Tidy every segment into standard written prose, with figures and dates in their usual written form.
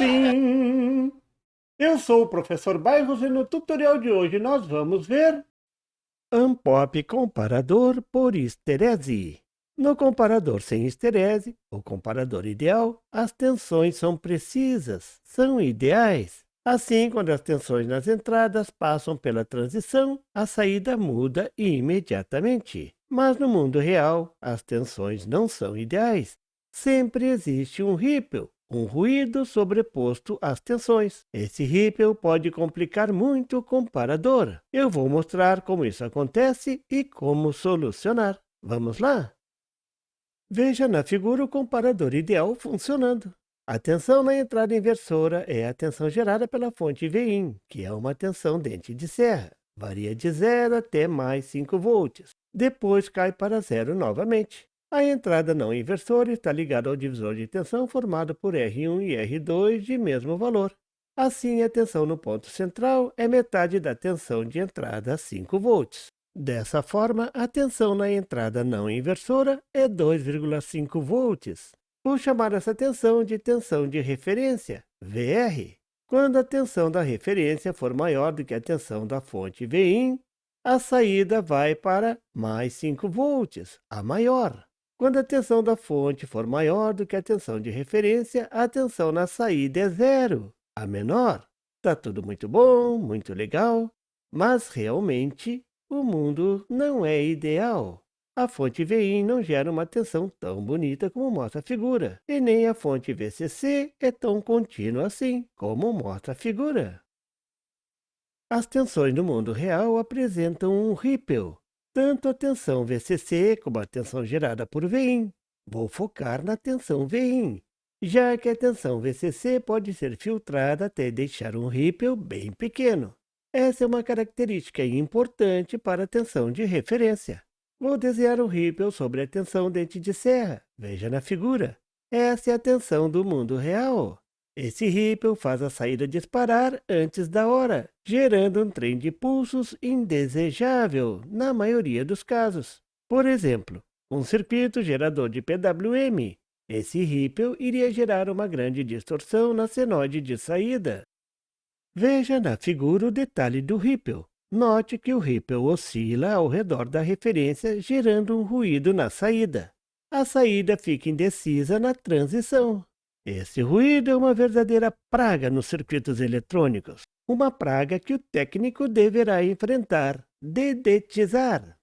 sim! Eu sou o professor Bairros e no tutorial de hoje nós vamos ver Unpop comparador por histerese. No comparador sem histerese, o comparador ideal, as tensões são precisas, são ideais. Assim, quando as tensões nas entradas passam pela transição, a saída muda imediatamente. Mas no mundo real, as tensões não são ideais. Sempre existe um ripple, um ruído sobreposto às tensões. Esse ripple pode complicar muito o comparador. Eu vou mostrar como isso acontece e como solucionar. Vamos lá? Veja na figura o comparador ideal funcionando. A tensão na entrada inversora é a tensão gerada pela fonte Vin, que é uma tensão dente de serra. Varia de 0 até mais 5 volts. Depois cai para zero novamente. A entrada não inversora está ligada ao divisor de tensão formado por R1 e R2 de mesmo valor. Assim, a tensão no ponto central é metade da tensão de entrada a 5 volts. Dessa forma, a tensão na entrada não inversora é 2,5 volts. Vou chamar essa tensão de referência, VR. Quando a tensão da referência for maior do que a tensão da fonte Vin, a saída vai para mais 5 volts, a maior. Quando a tensão da fonte for maior do que a tensão de referência, a tensão na saída é zero, a menor. Tá tudo muito bom, muito legal, mas realmente o mundo não é ideal. A fonte Vin não gera uma tensão tão bonita como mostra a figura, e nem a fonte VCC é tão contínua assim, como mostra a figura. As tensões no mundo real apresentam um ripple, tanto a tensão VCC como a tensão gerada por Vin. Vou focar na tensão Vin, já que a tensão VCC pode ser filtrada até deixar um ripple bem pequeno. Essa é uma característica importante para a tensão de referência. Vou desenhar um ripple sobre a tensão dente de serra. Veja na figura. Essa é a tensão do mundo real. Esse ripple faz a saída disparar antes da hora, gerando um trem de pulsos indesejável na maioria dos casos. Por exemplo, um circuito gerador de PWM. Esse ripple iria gerar uma grande distorção na senoide de saída. Veja na figura o detalhe do ripple. Note que o ripple oscila ao redor da referência, gerando um ruído na saída. A saída fica indecisa na transição. Esse ruído é uma verdadeira praga nos circuitos eletrônicos. Uma praga que o técnico deverá enfrentar, dedetizar.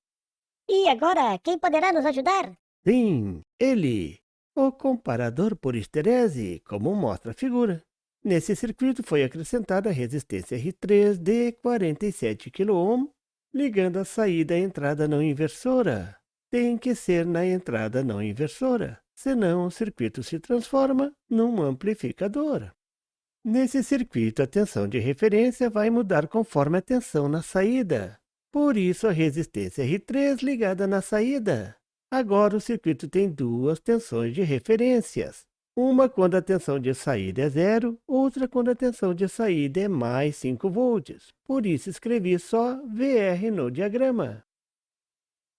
E agora, quem poderá nos ajudar? Sim, ele, o comparador por histerese, como mostra a figura. Nesse circuito foi acrescentada a resistência R3 de 47 kΩ, ligando a saída à entrada não inversora. Tem que ser na entrada não inversora, senão o circuito se transforma num amplificador. Nesse circuito, a tensão de referência vai mudar conforme a tensão na saída. Por isso, a resistência R3 ligada na saída. Agora, o circuito tem duas tensões de referências. Uma quando a tensão de saída é zero, outra quando a tensão de saída é mais 5 volts. Por isso escrevi só VR no diagrama.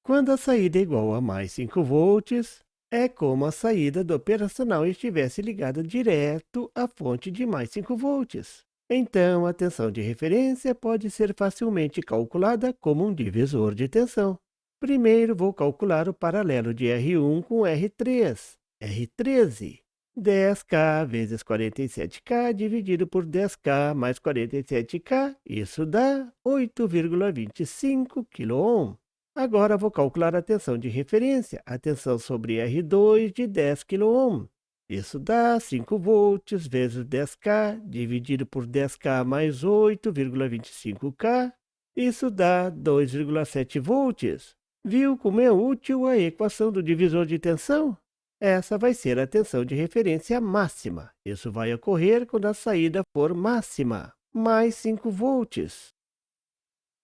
Quando a saída é igual a mais 5 volts, é como a saída do operacional estivesse ligada direto à fonte de mais 5 volts. Então, a tensão de referência pode ser facilmente calculada como um divisor de tensão. Primeiro, vou calcular o paralelo de R1 com R3, R13. 10K vezes 47K dividido por 10K mais 47K, isso dá 8,25 kΩ. Agora vou calcular a tensão de referência, a tensão sobre R2 de 10 kΩ. Isso dá 5 volts vezes 10K dividido por 10K mais 8,25K, isso dá 2,7 volts. Viu como é útil a equação do divisor de tensão? Essa vai ser a tensão de referência máxima. Isso vai ocorrer quando a saída for máxima, mais 5 volts.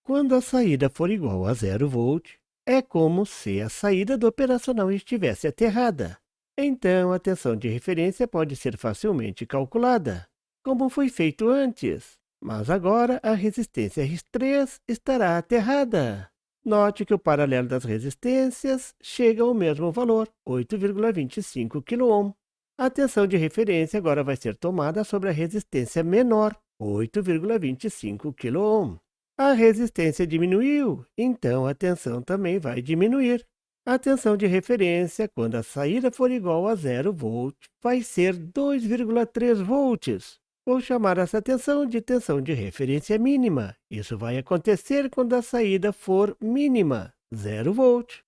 Quando a saída for igual a 0 volt, é como se a saída do operacional estivesse aterrada. Então, a tensão de referência pode ser facilmente calculada, como foi feito antes. Mas agora a resistência R3 estará aterrada. Note que o paralelo das resistências chega ao mesmo valor, 8,25 kΩ. A tensão de referência agora vai ser tomada sobre a resistência menor, 8,25 kΩ. A resistência diminuiu, então a tensão também vai diminuir. A tensão de referência, quando a saída for igual a 0 volt, vai ser 2,3 volts. Vou chamar essa tensão de referência mínima. Isso vai acontecer quando a saída for mínima, 0 volt.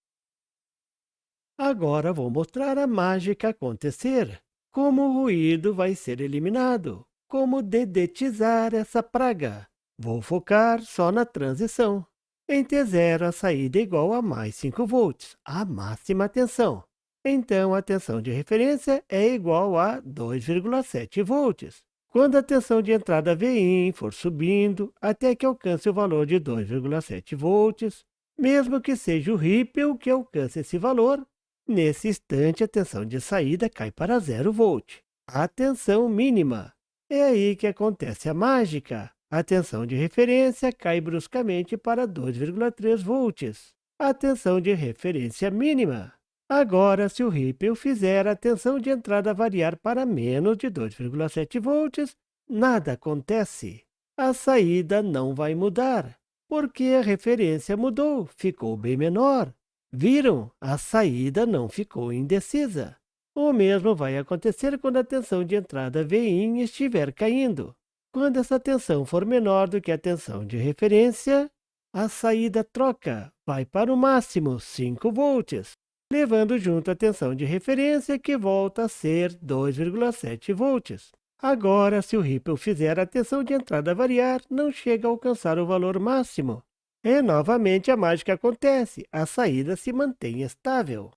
Agora vou mostrar a mágica acontecer. Como o ruído vai ser eliminado. Como dedetizar essa praga. Vou focar só na transição. Em T0, a saída é igual a mais 5 volts, a máxima tensão. Então, a tensão de referência é igual a 2,7 volts. Quando a tensão de entrada Vin for subindo até que alcance o valor de 2,7 volts, mesmo que seja o Ripple que alcance esse valor, nesse instante a tensão de saída cai para 0 volt, a tensão mínima. É aí que acontece a mágica. A tensão de referência cai bruscamente para 2,3 volts, a tensão de referência mínima. Agora, se o Ripple fizer a tensão de entrada variar para menos de 2,7 volts, nada acontece. A saída não vai mudar, porque a referência mudou, ficou bem menor. Viram? A saída não ficou indecisa. O mesmo vai acontecer quando a tensão de entrada Vin estiver caindo. Quando essa tensão for menor do que a tensão de referência, a saída troca, vai para o máximo 5 volts, levando junto a tensão de referência que volta a ser 2,7 volts. Agora, se o Ripple fizer a tensão de entrada variar, não chega a alcançar o valor máximo. E novamente a mágica acontece, a saída se mantém estável.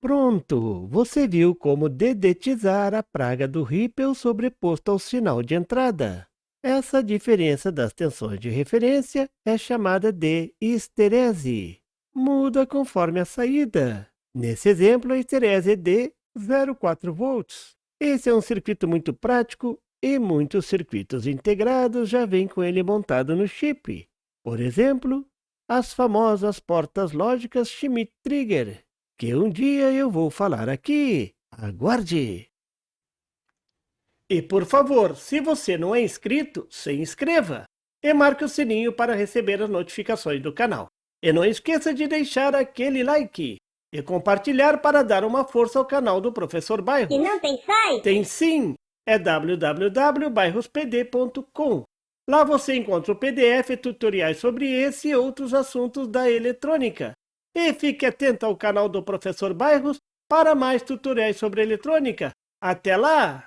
Pronto! Você viu como dedetizar a praga do Ripple sobreposto ao sinal de entrada. Essa diferença das tensões de referência é chamada de histerese. Muda conforme a saída. Nesse exemplo, a histerese é de 0,4 volts. Esse é um circuito muito prático e muitos circuitos integrados já vêm com ele montado no chip. Por exemplo, as famosas portas lógicas Schmitt-Trigger, que um dia eu vou falar aqui. Aguarde! E por favor, se você não é inscrito, se inscreva e marque o sininho para receber as notificações do canal. E não esqueça de deixar aquele like e compartilhar para dar uma força ao canal do Professor Bairros. E não tem site? Tem sim! É www.bairrospd.com. Lá você encontra o PDF e tutoriais sobre esse e outros assuntos da eletrônica. E fique atento ao canal do Professor Bairros para mais tutoriais sobre eletrônica. Até lá!